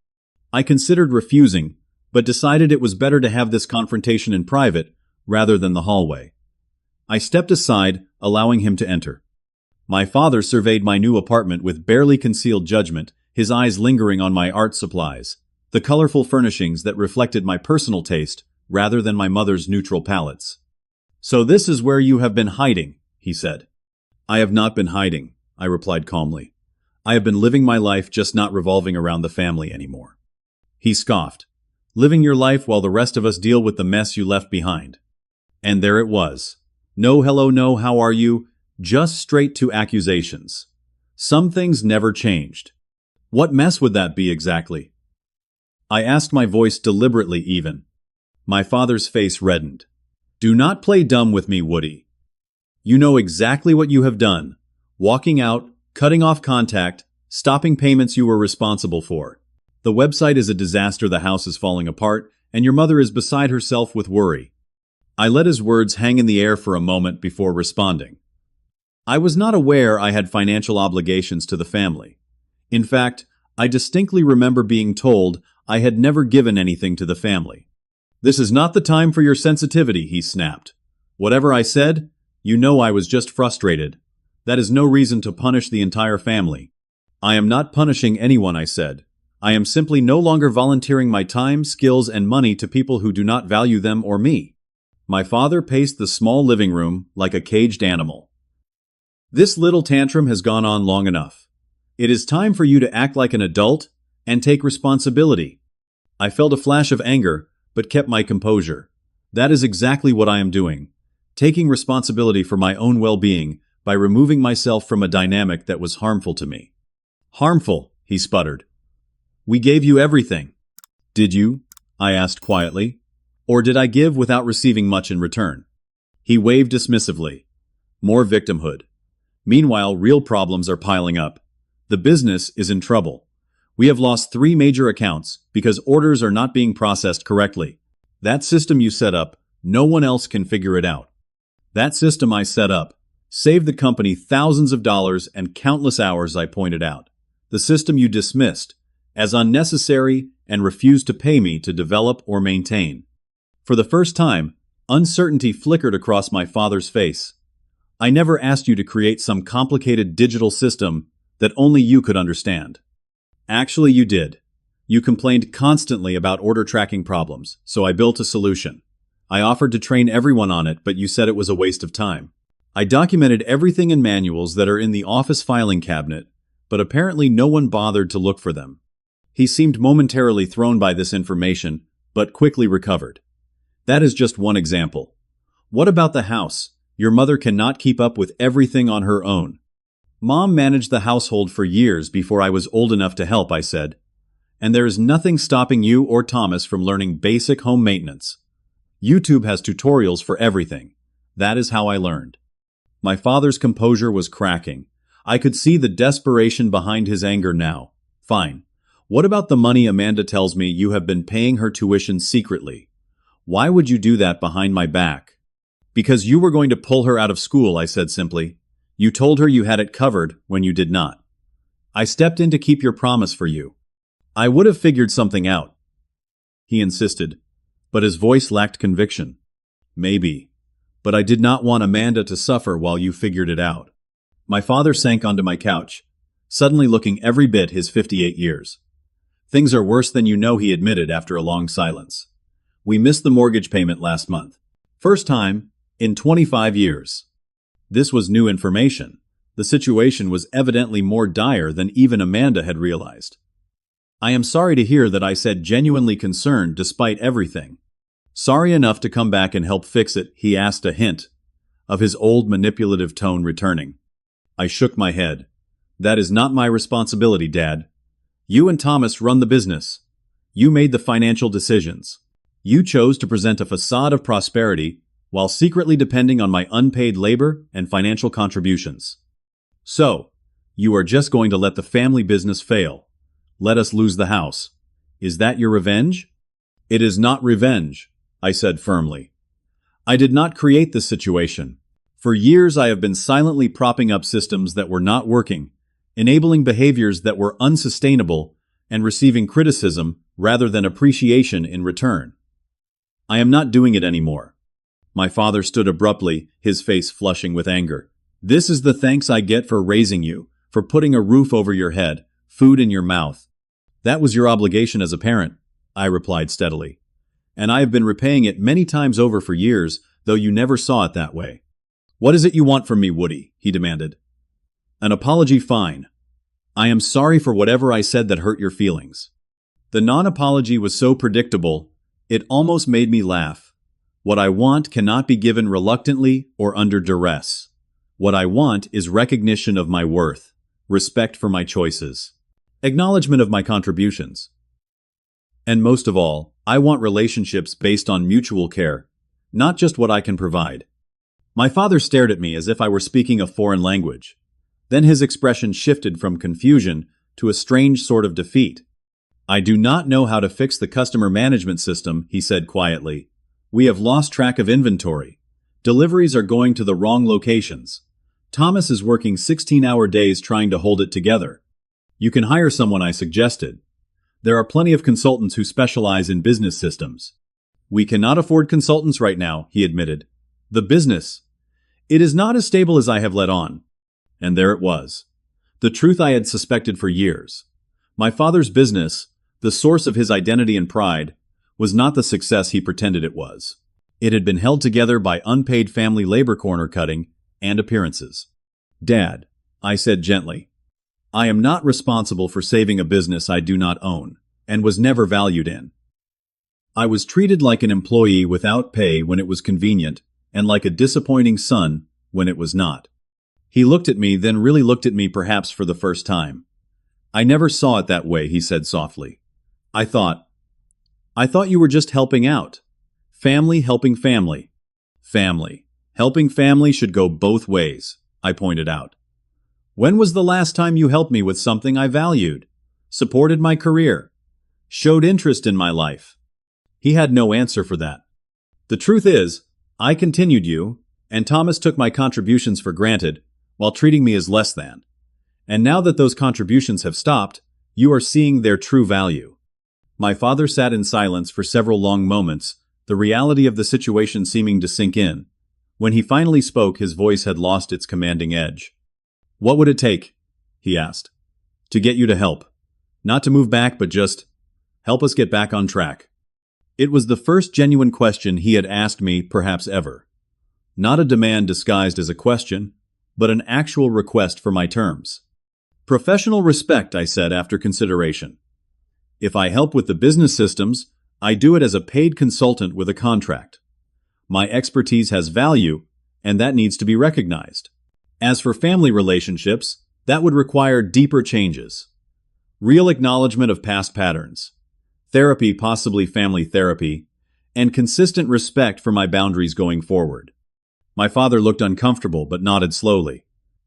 I considered refusing, but decided it was better to have this confrontation in private rather than the hallway. I stepped aside, allowing him to enter. My father surveyed my new apartment with barely concealed judgment, his eyes lingering on my art supplies, the colorful furnishings that reflected my personal taste rather than my mother's neutral palettes. "So this is where you have been hiding," he said. "I have not been hiding," I replied calmly. "I have been living my life, just not revolving around the family anymore." He scoffed. "Living your life while the rest of us deal with the mess you left behind." And there it was. No hello, no how are you, just straight to accusations. Some things never changed. What mess would that be exactly? I asked, my voice deliberately even. My father's face reddened. "Do not play dumb with me, Woody. You know exactly what you have done. Walking out, cutting off contact, stopping payments you were responsible for. The website is a disaster, the house is falling apart, and your mother is beside herself with worry." I let his words hang in the air for a moment before responding. I was not aware I had financial obligations to the family. In fact, I distinctly remember being told I had never given anything to the family. "This is not the time for your sensitivity," he snapped. "Whatever I said, you know I was just frustrated. That is no reason to punish the entire family." "I am not punishing anyone," I said. "I am simply no longer volunteering my time, skills, and money to people who do not value them or me." My father paced the small living room like a caged animal. "This little tantrum has gone on long enough. It is time for you to act like an adult and take responsibility." I felt a flash of anger, but kept my composure. That is exactly what I am doing, taking responsibility for my own well-being by removing myself from a dynamic that was harmful to me. "Harmful," he sputtered. "We gave you everything." "Did you?" I asked quietly. "Or did I give without receiving much in return?" He waved dismissively. "More victimhood. Meanwhile, real problems are piling up. The business is in trouble. We have lost 3 major accounts because orders are not being processed correctly. That system you set up, no one else can figure it out. That system I set up saved the company thousands of dollars and countless hours, I pointed out. The system you dismissed as unnecessary and refused to pay me to develop or maintain. For the first time, uncertainty flickered across my father's face. I never asked you to create some complicated digital system that only you could understand. Actually, you did. You complained constantly about order tracking problems, so I built a solution. I offered to train everyone on it, but you said it was a waste of time. I documented everything in manuals that are in the office filing cabinet, but apparently no one bothered to look for them. He seemed momentarily thrown by this information, but quickly recovered. That is just one example. What about the house? Your mother cannot keep up with everything on her own. Mom managed the household for years before I was old enough to help, I said. And there is nothing stopping you or Thomas from learning basic home maintenance. YouTube has tutorials for everything. That is how I learned. My father's composure was cracking. I could see the desperation behind his anger now. Fine. What about the money Amanda tells me you have been paying her tuition secretly? Why would you do that behind my back? Because you were going to pull her out of school, I said simply. You told her you had it covered when you did not. I stepped in to keep your promise for you. I would have figured something out. He insisted, but his voice lacked conviction. Maybe, but I did not want Amanda to suffer while you figured it out. My father sank onto my couch, suddenly looking every bit his 58 years. Things are worse than you know, he admitted after a long silence. We missed the mortgage payment last month. First time in 25 years. This was new information. The situation was evidently more dire than even Amanda had realized. I am sorry to hear that, I said, genuinely concerned despite everything. Sorry enough to come back and help fix it, he asked, a hint of his old manipulative tone returning. I shook my head. That is not my responsibility, Dad. You and Thomas run the business. You made the financial decisions. You chose to present a facade of prosperity while secretly depending on my unpaid labor and financial contributions. So, you are just going to let the family business fail. Let us lose the house. Is that your revenge? It is not revenge, I said firmly. I did not create this situation. For years I have been silently propping up systems that were not working, enabling behaviors that were unsustainable, and receiving criticism rather than appreciation in return. I am not doing it anymore. My father stood abruptly, his face flushing with anger. This is the thanks I get for raising you, for putting a roof over your head, food in your mouth. That was your obligation as a parent, I replied steadily. And I have been repaying it many times over for years, though you never saw it that way. What is it you want from me, Woody? He demanded. An apology, fine. I am sorry for whatever I said that hurt your feelings. The non-apology was so predictable, it almost made me laugh. What I want cannot be given reluctantly or under duress. What I want is recognition of my worth, respect for my choices, acknowledgement of my contributions. And most of all, I want relationships based on mutual care, not just what I can provide. My father stared at me as if I were speaking a foreign language. Then his expression shifted from confusion to a strange sort of defeat. I do not know how to fix the customer management system, he said quietly. We have lost track of inventory. Deliveries are going to the wrong locations. Thomas is working 16-hour days trying to hold it together. You can hire someone, I suggested. There are plenty of consultants who specialize in business systems. We cannot afford consultants right now, he admitted. The business. It is not as stable as I have let on. And there it was. The truth I had suspected for years. My father's business, the source of his identity and pride, was not the success he pretended it was. It had been held together by unpaid family labor corner cutting and appearances. Dad, I said gently, I am not responsible for saving a business I do not own, and was never valued in. I was treated like an employee without pay when it was convenient, and like a disappointing son when it was not. He looked at me, then really looked at me, perhaps for the first time. I never saw it that way, he said softly. I thought you were just helping out. Family helping family. Family. Helping family should go both ways, I pointed out. When was the last time you helped me with something I valued, supported my career, showed interest in my life? He had no answer for that. The truth is, I continued you, and Thomas took my contributions for granted while treating me as less than. And now that those contributions have stopped, you are seeing their true value. My father sat in silence for several long moments, the reality of the situation seeming to sink in. When he finally spoke, his voice had lost its commanding edge. "What would it take?" he asked. "To get you to help. Not to move back, but just help us get back on track." It was the first genuine question he had asked me, perhaps ever. Not a demand disguised as a question, but an actual request for my terms. "Professional respect," I said after consideration. "If I help with the business systems, I do it as a paid consultant with a contract. My expertise has value, and that needs to be recognized. As for family relationships, that would require deeper changes. Real acknowledgement of past patterns. Therapy, possibly family therapy, and consistent respect for my boundaries going forward." My father looked uncomfortable but nodded slowly.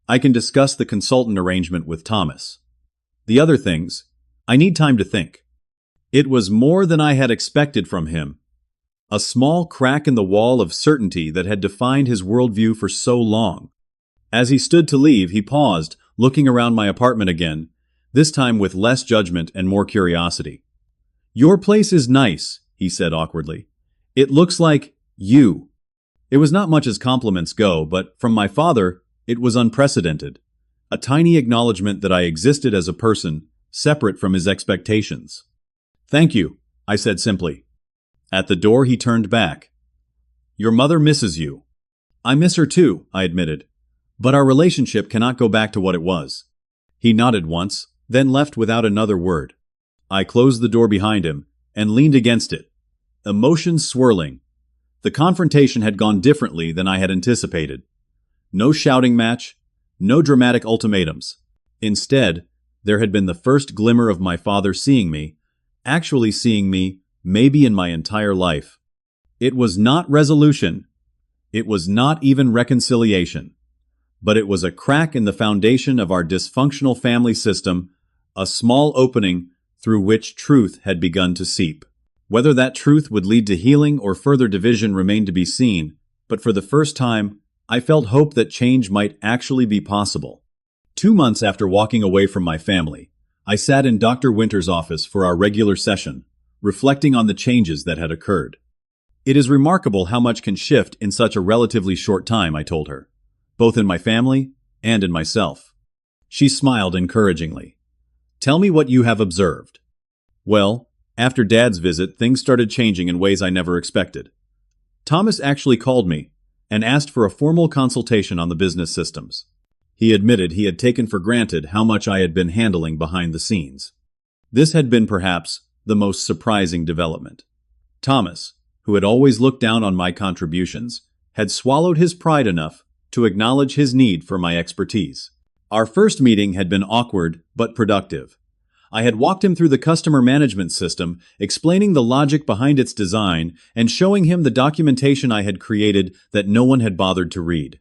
"I can discuss the consultant arrangement with Thomas. The other things, I need time to think." It was more than I had expected from him. A small crack in the wall of certainty that had defined his worldview for so long. As he stood to leave, he paused, looking around my apartment again, this time with less judgment and more curiosity. "Your place is nice," he said awkwardly. "It looks like you." It was not much as compliments go, but from my father, it was unprecedented. A tiny acknowledgement that I existed as a person, separate from his expectations. "Thank you," I said simply. At the door, he turned back. "Your mother misses you." "I miss her too," I admitted. "But our relationship cannot go back to what it was." He nodded once, then left without another word. I closed the door behind him and leaned against it, emotions swirling. The confrontation had gone differently than I had anticipated. No shouting match, no dramatic ultimatums. Instead, there had been the first glimmer of my father seeing me, actually seeing me, maybe in my entire life. It was not resolution. It was not even reconciliation. But it was a crack in the foundation of our dysfunctional family system, a small opening through which truth had begun to seep. Whether that truth would lead to healing or further division remained to be seen, but for the first time, I felt hope that change might actually be possible. 2 months after walking away from my family, I sat in Dr. Winter's office for our regular session, reflecting on the changes that had occurred. "It is remarkable how much can shift in such a relatively short time," I told her, "both in my family and in myself." She smiled encouragingly. "Tell me what you have observed." "Well, after Dad's visit, things started changing in ways I never expected. Thomas actually called me and asked for a formal consultation on the business systems. He admitted he had taken for granted how much I had been handling behind the scenes. This had been perhaps the most surprising development. Thomas, who had always looked down on my contributions, had swallowed his pride enough to acknowledge his need for my expertise. Our first meeting had been awkward but productive. I had walked him through the customer management system, explaining the logic behind its design and showing him the documentation I had created that no one had bothered to read.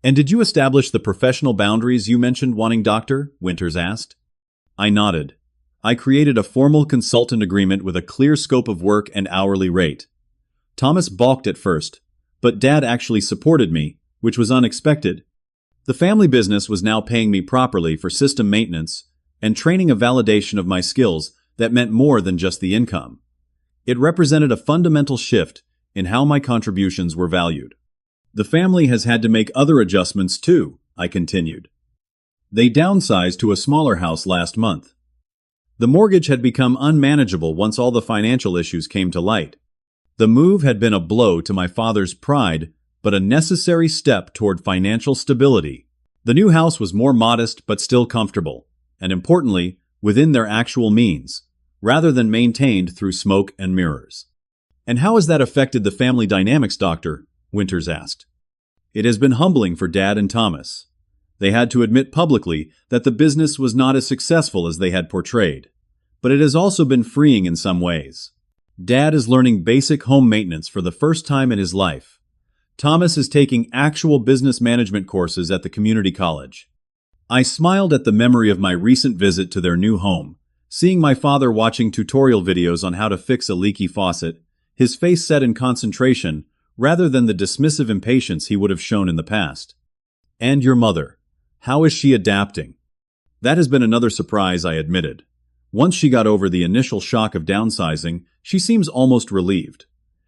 "And did you establish the professional boundaries you mentioned wanting, Doctor?" Winters asked. I nodded. I created a formal consultant agreement with a clear scope of work and hourly rate. Thomas balked at first, but Dad actually supported me, which was unexpected. The family business was now paying me properly for system maintenance and training, a validation of my skills that meant more than just the income. It represented a fundamental shift in how my contributions were valued. "The family has had to make other adjustments too," I continued. "They downsized to a smaller house last month. The mortgage had become unmanageable once all the financial issues came to light. The move had been a blow to my father's pride, but a necessary step toward financial stability. The new house was more modest but still comfortable, and importantly, within their actual means, rather than maintained through smoke and mirrors." "And how has that affected the family dynamics, Doctor?" Winters asked. "It has been humbling for Dad and Thomas. They had to admit publicly that the business was not as successful as they had portrayed. But it has also been freeing in some ways. Dad is learning basic home maintenance for the first time in his life. Thomas is taking actual business management courses at the community college. I smiled at the memory of my recent visit to their new home. Seeing my father watching tutorial videos on how to fix a leaky faucet, his face set in concentration rather than the dismissive impatience he would have shown in the past. And your mother. How is she adapting? That has been another surprise, I admitted. Once she got over the initial shock of downsizing, she seems almost relieved.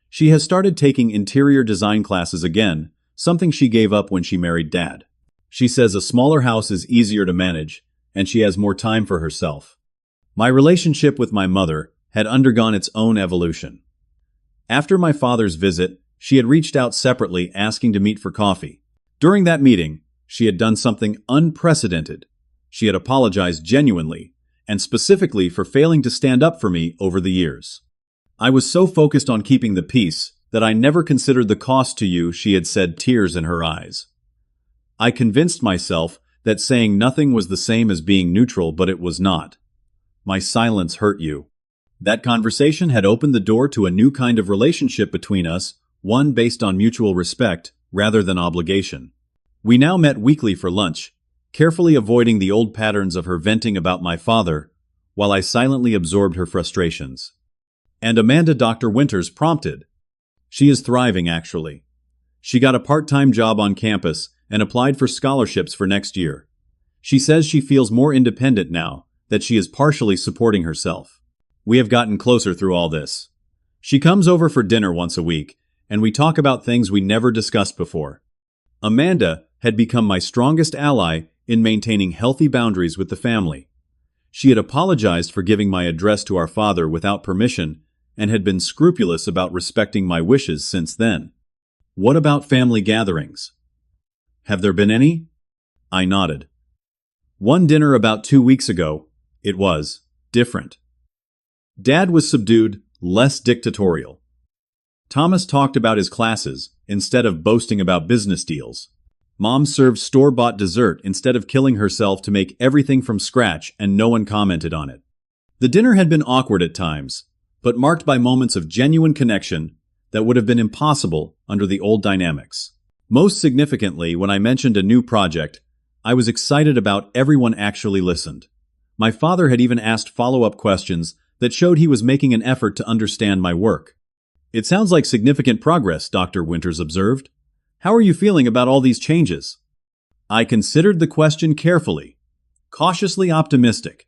She has started taking interior design classes again, something she gave up when she married Dad. She says a smaller house is easier to manage, and she has more time for herself. My relationship with my mother had undergone its own evolution. After my father's visit, she had reached out separately asking to meet for coffee. During that meeting, she had done something unprecedented. She had apologized genuinely, and specifically for failing to stand up for me over the years. I was so focused on keeping the peace that I never considered the cost to you, she had said, tears in her eyes. I convinced myself that saying nothing was the same as being neutral, but it was not. My silence hurt you. That conversation had opened the door to a new kind of relationship between us, one based on mutual respect rather than obligation. We now met weekly for lunch, carefully avoiding the old patterns of her venting about my father, while I silently absorbed her frustrations. And Amanda, Dr. Winters prompted. She is thriving, actually. She got a part-time job on campus and applied for scholarships for next year. She says she feels more independent now, that she is partially supporting herself. We have gotten closer through all this. She comes over for dinner once a week, and we talk about things we never discussed before. Amanda had become my strongest ally in maintaining healthy boundaries with the family. She had apologized for giving my address to our father without permission and had been scrupulous about respecting my wishes since then. What about family gatherings? Have there been any? I nodded. One dinner about 2 weeks ago, it was different. Dad was subdued, less dictatorial. Thomas talked about his classes instead of boasting about business deals. Mom served store-bought dessert instead of killing herself to make everything from scratch, and no one commented on it. The dinner had been awkward at times, but marked by moments of genuine connection that would have been impossible under the old dynamics. Most significantly, when I mentioned a new project, I was excited about everyone actually listened. My father had even asked follow-up questions that showed he was making an effort to understand my work. It sounds like significant progress, Dr. Winters observed. How are you feeling about all these changes? I considered the question carefully, cautiously optimistic.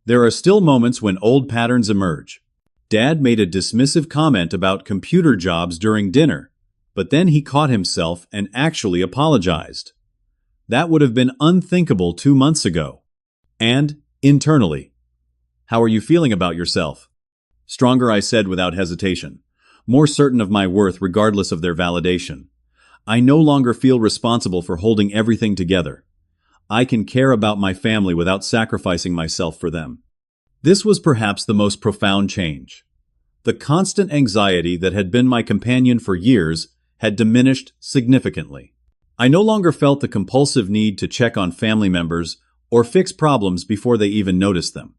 There are still moments when old patterns emerge. Dad made a dismissive comment about computer jobs during dinner, but then he caught himself and actually apologized. That would have been unthinkable 2 months ago. And, internally, how are you feeling about yourself? Stronger, I said without hesitation. More certain of my worth regardless of their validation. I no longer feel responsible for holding everything together. I can care about my family without sacrificing myself for them. This was perhaps the most profound change. The constant anxiety that had been my companion for years had diminished significantly. I no longer felt the compulsive need to check on family members or fix problems before they even noticed them.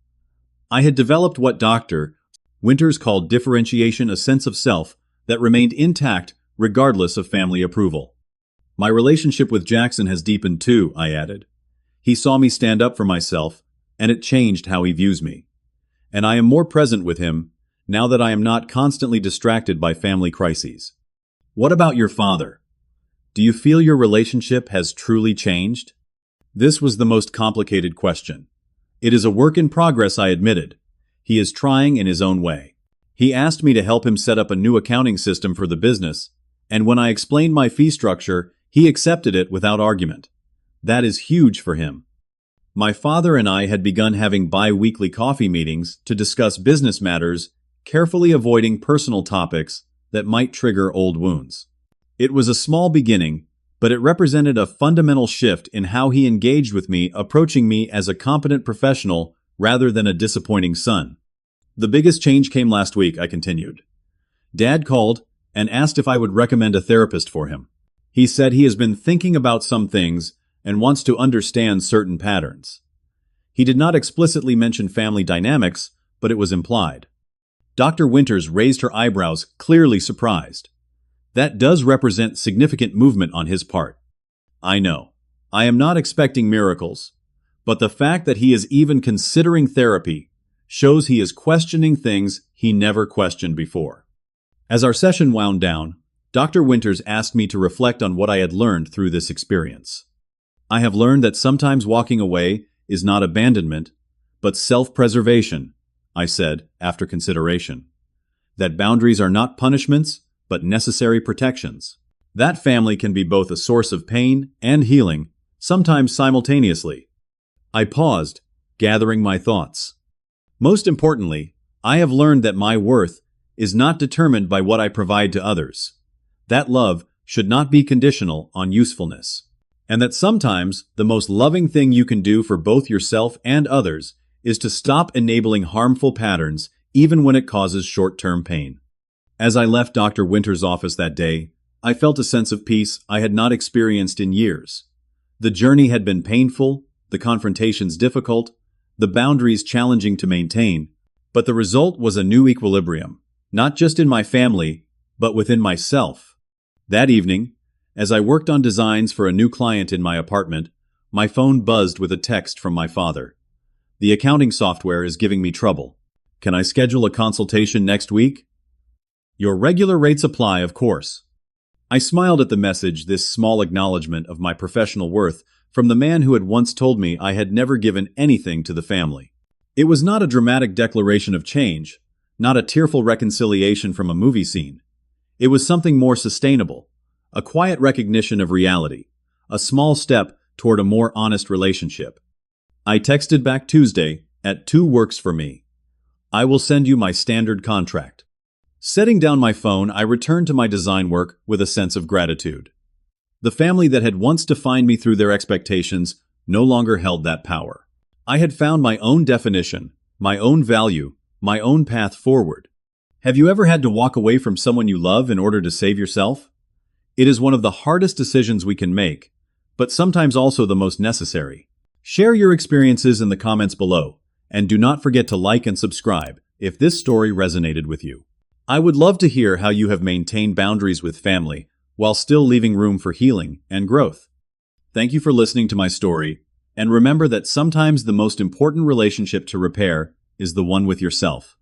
I had developed what Dr. Winters called differentiation, a sense of self that remained intact regardless of family approval. My relationship with Jackson has deepened too, I added. He saw me stand up for myself, and it changed how he views me. And I am more present with him now that I am not constantly distracted by family crises. What about your father? Do you feel your relationship has truly changed? This was the most complicated question. It is a work in progress, I admitted. He is trying in his own way. He asked me to help him set up a new accounting system for the business, and when I explained my fee structure, he accepted it without argument. That is huge for him. My father and I had begun having bi-weekly coffee meetings to discuss business matters, carefully avoiding personal topics that might trigger old wounds. It was a small beginning, but it represented a fundamental shift in how he engaged with me, approaching me as a competent professional rather than a disappointing son. The biggest change came last week, I continued. Dad called and asked if I would recommend a therapist for him. He said he has been thinking about some things and wants to understand certain patterns. He did not explicitly mention family dynamics, but it was implied. Dr. Winters raised her eyebrows, clearly surprised. That does represent significant movement on his part. I know. I am not expecting miracles, But the fact that he is even considering therapy shows he is questioning things he never questioned before. As our session wound down, Dr. Winters asked me to reflect on what I had learned through this experience. I have learned that sometimes walking away is not abandonment, but self-preservation, I said, after consideration. That boundaries are not punishments, but necessary protections. That family can be both a source of pain and healing, sometimes simultaneously. I paused, gathering my thoughts. Most importantly, I have learned that my worth is not determined by what I provide to others. That love should not be conditional on usefulness. And that sometimes the most loving thing you can do for both yourself and others is to stop enabling harmful patterns even when it causes short-term pain. As I left Dr. Winters' office that day, I felt a sense of peace I had not experienced in years. The journey had been painful, the confrontations difficult, the boundaries challenging to maintain, but the result was a new equilibrium, not just in my family, but within myself. That evening, as I worked on designs for a new client in my apartment, my phone buzzed with a text from my father. The accounting software is giving me trouble. Can I schedule a consultation next week? Your regular rates apply, of course. I smiled at the message, this small acknowledgement of my professional worth from the man who had once told me I had never given anything to the family. It was not a dramatic declaration of change, not a tearful reconciliation from a movie scene. It was something more sustainable, a quiet recognition of reality, a small step toward a more honest relationship. I texted back Tuesday, at 2 works for me. I will send you my standard contract. Setting down my phone, I returned to my design work with a sense of gratitude. The family that had once defined me through their expectations no longer held that power. I had found my own definition, my own value, my own path forward. Have you ever had to walk away from someone you love in order to save yourself? It is one of the hardest decisions we can make, but sometimes also the most necessary. Share your experiences in the comments below, and do not forget to like and subscribe if this story resonated with you. I would love to hear how you have maintained boundaries with family while still leaving room for healing and growth. Thank you for listening to my story, and remember that sometimes the most important relationship to repair is the one with yourself.